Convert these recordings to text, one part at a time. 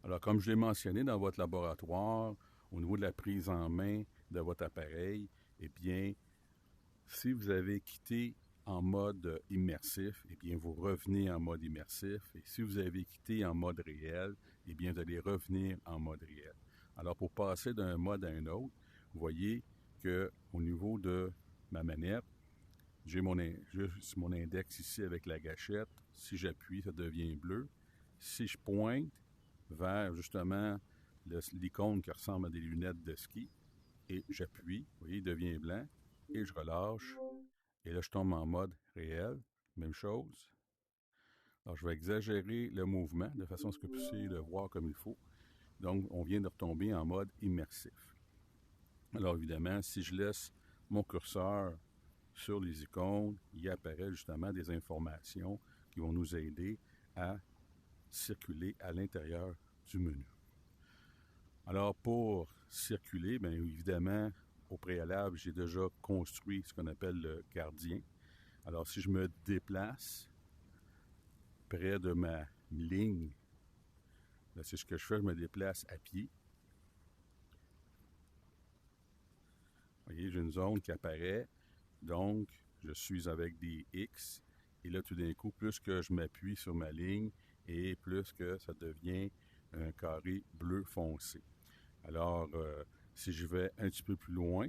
Alors, comme je l'ai mentionné dans votre laboratoire, au niveau de la prise en main de votre appareil, eh bien, si vous avez quitté en mode immersif, eh bien, vous revenez en mode immersif. Et si vous avez quitté en mode réel, eh bien, vous allez revenir en mode réel. Alors, pour passer d'un mode à un autre, vous voyez qu'au niveau de ma manette, j'ai juste mon index ici avec la gâchette. Si j'appuie, ça devient bleu. Si je pointe vers justement l'icône qui ressemble à des lunettes de ski et j'appuie, vous voyez, il devient blanc et je relâche. Et là, je tombe en mode réel. Même chose. Alors, je vais exagérer le mouvement de façon à ce que vous puissiez le voir comme il faut. Donc, on vient de retomber en mode immersif. Alors, évidemment, si je laisse mon curseur sur les icônes, il apparaît justement des informations qui vont nous aider à circuler à l'intérieur du menu. Alors, pour circuler, bien évidemment, au préalable, j'ai déjà construit ce qu'on appelle le gardien. Alors, si je me déplace près de ma ligne, là, c'est ce que je fais, je me déplace à pied. Vous voyez, j'ai une zone qui apparaît, donc je suis avec des X, et là, tout d'un coup, plus que je m'appuie sur ma ligne, et plus que ça devient un carré bleu foncé. Alors, si je vais un petit peu plus loin,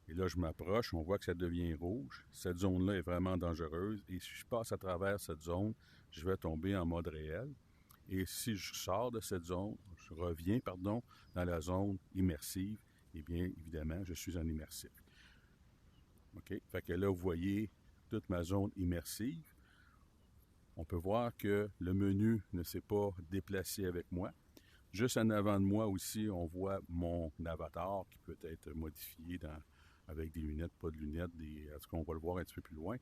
et là, je m'approche, on voit que ça devient rouge. Cette zone-là est vraiment dangereuse. Et si je passe à travers cette zone, je vais tomber en mode réel. Et si je sors de cette zone, je reviens, dans la zone immersive, eh bien, évidemment, je suis en immersif. OK? Fait que là, vous voyez toute ma zone immersive. On peut voir que le menu ne s'est pas déplacé avec moi. Juste en avant de moi aussi, on voit mon avatar qui peut être modifié avec des lunettes, pas de lunettes, en tout cas, on va le voir un petit peu plus loin.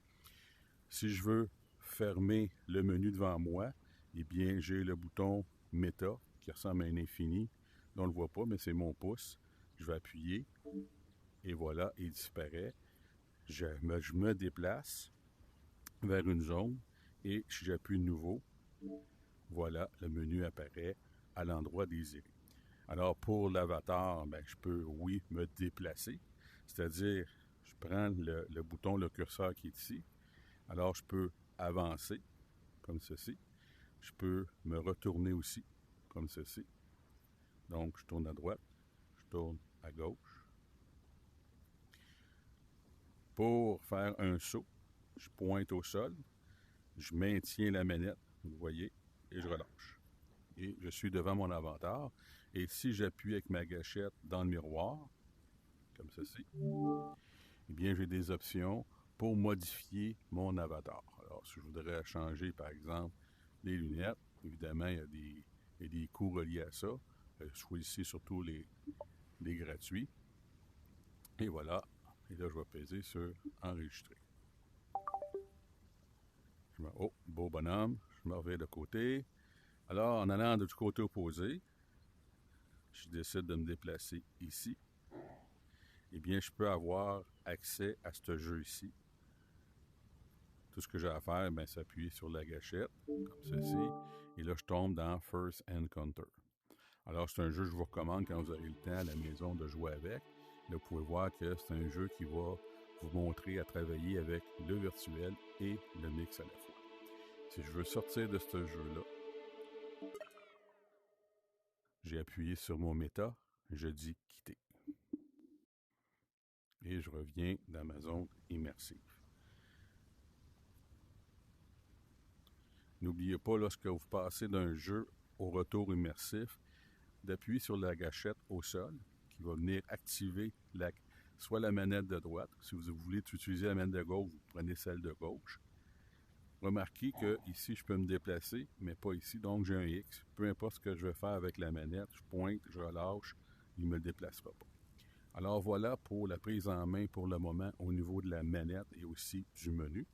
Si je veux fermer le menu devant moi, eh bien, j'ai le bouton Meta qui ressemble à un infini. Là, on ne le voit pas, mais c'est mon pouce. Je vais appuyer et voilà, il disparaît. Je me déplace vers une zone et si j'appuie de nouveau, voilà, le menu apparaît à l'endroit désiré. Alors, pour l'avatar, ben, je peux, oui, me déplacer. C'est-à-dire, je prends le bouton, le curseur qui est ici. Alors, je peux avancer, comme ceci. Je peux me retourner aussi, comme ceci. Donc, je tourne à droite, je tourne à gauche. Pour faire un saut, je pointe au sol, je maintiens la manette, vous voyez, et je relâche. Et je suis devant mon avatar. Et si j'appuie avec ma gâchette dans le miroir, comme ceci, eh bien, j'ai des options pour modifier mon avatar. Alors, si je voudrais changer, par exemple, les lunettes, évidemment, il y a des coûts reliés à ça. Choisissez surtout les gratuits. Et voilà. Et là, je vais peser sur Enregistrer. Oh, beau bonhomme. Je me reviens de côté. Alors, en allant du côté opposé, je décide de me déplacer ici. Eh bien, je peux avoir accès à ce jeu ici. Tout ce que j'ai à faire, ben, c'est appuyer sur la gâchette, comme ceci. Et là, je tombe dans First Encounter. Alors, c'est un jeu que je vous recommande quand vous avez le temps à la maison de jouer avec. Là, vous pouvez voir que c'est un jeu qui va vous montrer à travailler avec le virtuel et le mix à la fois. Si je veux sortir de ce jeu-là, j'ai appuyé sur mon méta, je dis quitter. Et je reviens dans ma zone immersive. N'oubliez pas, lorsque vous passez d'un jeu au retour immersif, d'appuyer sur la gâchette au sol, qui va venir activer soit la manette de droite. Si vous voulez utiliser la manette de gauche, vous prenez celle de gauche. Remarquez que ici, je peux me déplacer, mais pas ici, donc j'ai un X. Peu importe ce que je vais faire avec la manette, je pointe, je relâche, il ne me déplacera pas. Alors voilà pour la prise en main pour le moment au niveau de la manette et aussi du menu.